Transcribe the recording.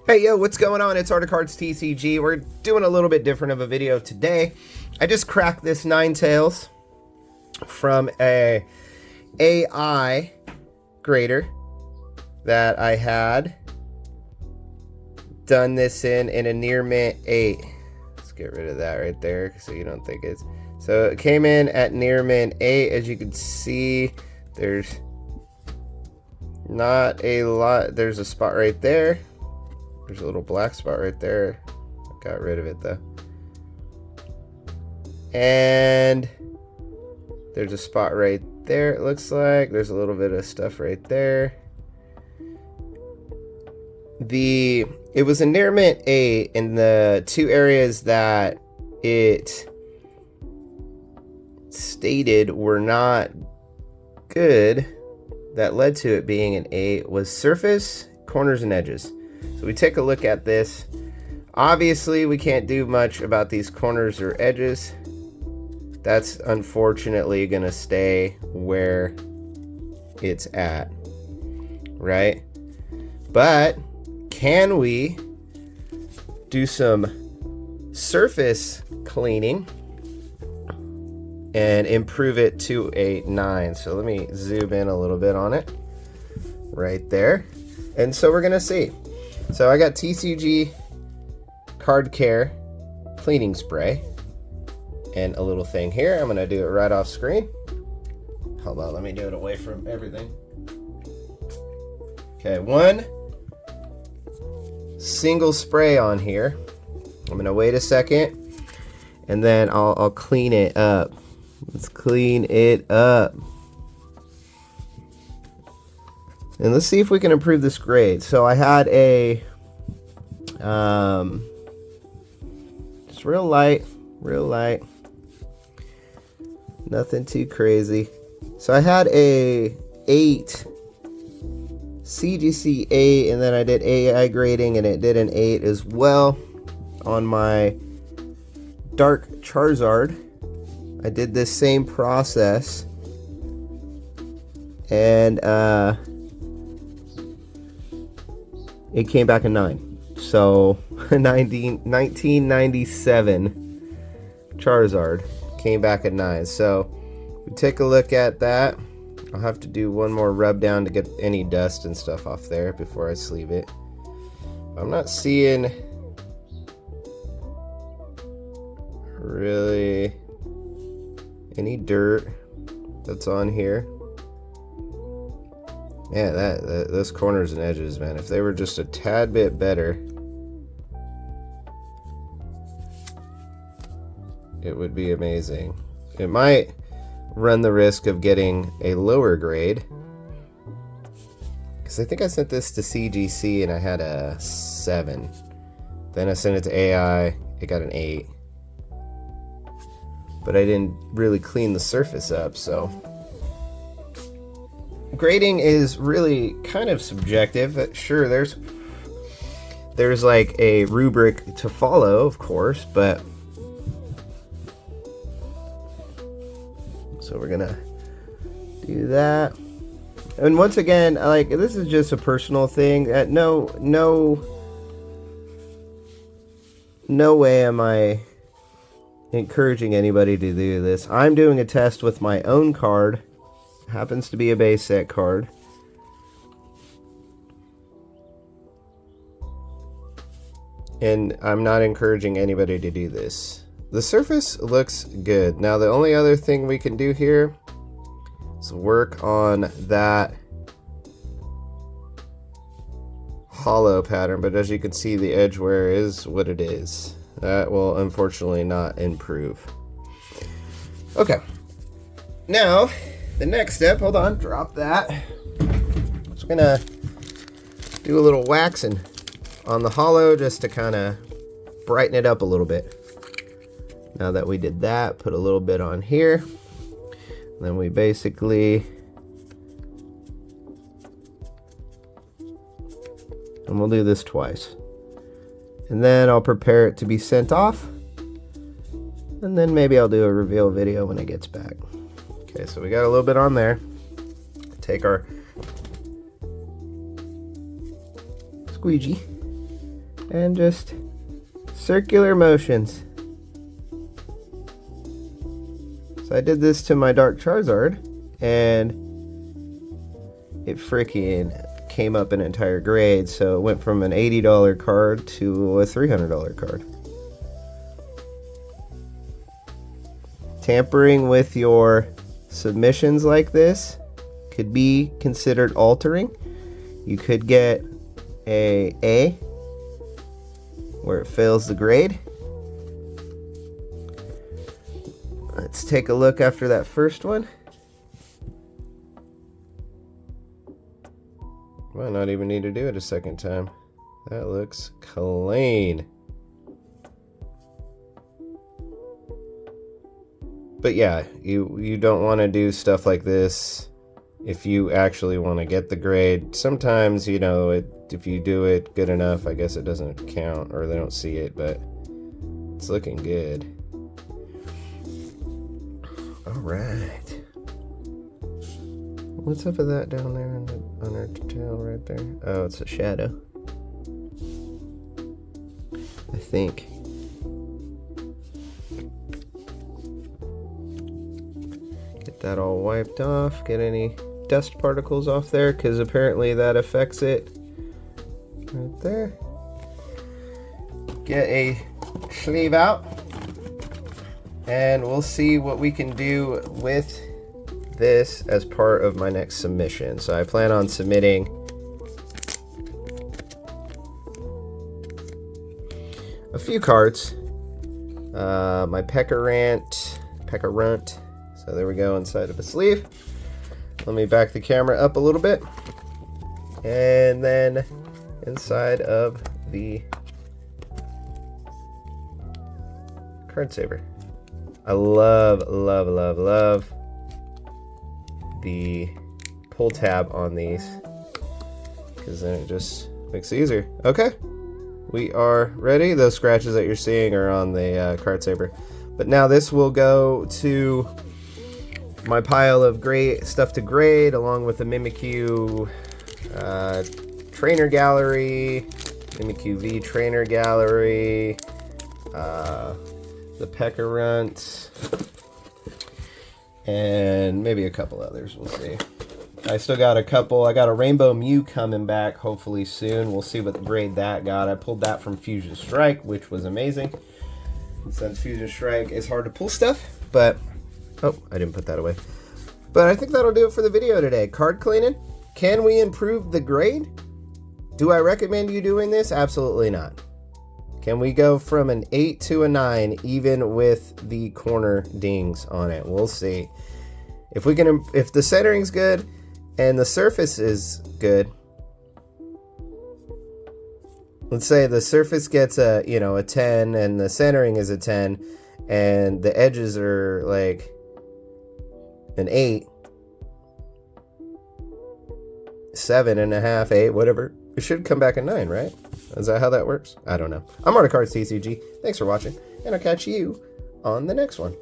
Hey yo, what's going on? It's Art of Cards TCG. We're doing a little bit different of a video today. I just cracked this Ninetales from a AI grader that I had done this in a near mint 8. Let's get rid of that right there so you don't think it's... So it came in at near mint 8. As you can see, there's not a lot. There's a spot right there. There's a little black spot right there. I got rid of it though. And there's a spot right there, it looks like. There's a little bit of stuff right there. It was a near mint 8, and the two areas that it stated were not good that led to it being an 8 was surface, corners, and edges. So we take a look at this. Obviously, we can't do much about these corners or edges. That's unfortunately going to stay where it's at, right? But can we do some surface cleaning and improve it to a 9? So let me zoom in a little bit on it right there. And so we're going to see. So I got TCG Card Care cleaning spray and a little thing here. I'm going to do it right off screen. Hold on, let me do it away from everything. Okay, one single spray on here. I'm going to wait a second and then I'll clean it up. Let's clean it up. And let's see if we can improve this grade. So I had a just real light, nothing too crazy. So I had a 8 CGC 8, and then I did AI grading and it did an 8 as well on my Dark Charizard. I did this same process, and it came back a 9. So 1997 Charizard came back at 9. So we take a look at that. I'll have to do one more rub down to get any dust and stuff off there before I sleeve it. I'm not seeing really any dirt that's on here. Man, those corners and edges, man, if they were just a tad bit better, it would be amazing. It might run the risk of getting a lower grade, because I think I sent this to CGC and I had a 7. Then I sent it to AI, it got an 8. But I didn't really clean the surface up, so... Grading is really kind of subjective. Sure, there's like a rubric to follow, of course, but so we're gonna do that. And once again, like, this is just a personal thing. No way am I encouraging anybody to do this. I'm doing a test with my own card. Happens to be a base set card. And I'm not encouraging anybody to do this. The surface looks good. Now the only other thing we can do here is work on that hollow pattern, but as you can see, the edge wear is what it is. That will unfortunately not improve. Okay. Now, the next step, hold on, drop that. So we're gonna do a little waxing on the hollow just to kind of brighten it up a little bit. Now that we did that, put a little bit on here. Then we basically, and we'll do this twice. And then I'll prepare it to be sent off. And then maybe I'll do a reveal video when it gets back. Okay, so we got a little bit on there. Take our squeegee and just circular motions. So I did this to my Dark Charizard, and it freaking came up an entire grade, so it went from an $80 card to a $300 card. Tampering with your submissions like this could be considered altering. You could get a where it fails the grade. Let's take a look after that first one. Might not even need to do it a second time. That looks clean. But yeah, you don't want to do stuff like this if you actually want to get the grade. Sometimes, you know, if you do it good enough, I guess it doesn't count or they don't see it, but it's looking good. All right. What's up with that down there on her tail right there? Oh, it's a shadow, I think. Get that all wiped off. Get any dust particles off there, because apparently that affects it. Right there. Get a sleeve out, and we'll see what we can do with this as part of my next submission. So I plan on submitting a few cards. My Pecarunt. So there we go, inside of a sleeve. Let me back the camera up a little bit. And then inside of the card saver. I love the pull tab on these, because then it just makes it easier. Okay, we are ready. Those scratches that you're seeing are on the card saver. But now this will go to my pile of stuff to grade, along with the Mimikyu trainer gallery, Mimikyu V trainer gallery, the Pecarunt, and maybe a couple others. We'll see. I still got a couple. I got a Rainbow Mew coming back hopefully soon. We'll see what grade that got. I pulled that from Fusion Strike, which was amazing. Since Fusion Strike is hard to pull stuff, but oh, I didn't put that away. But I think that'll do it for the video today. Card cleaning. Can we improve the grade? Do I recommend you doing this? Absolutely not. Can we go from an 8 to a 9 even with the corner dings on it? We'll see. If we can, if the centering's good and the surface is good. Let's say the surface gets a 10 and the centering is a 10 and the edges are like an 8, 7.5, 8, whatever. It should come back a 9, right? Is that how that works? I don't know. I'm ArtofCards TCG. Thanks for watching, and I'll catch you on the next one.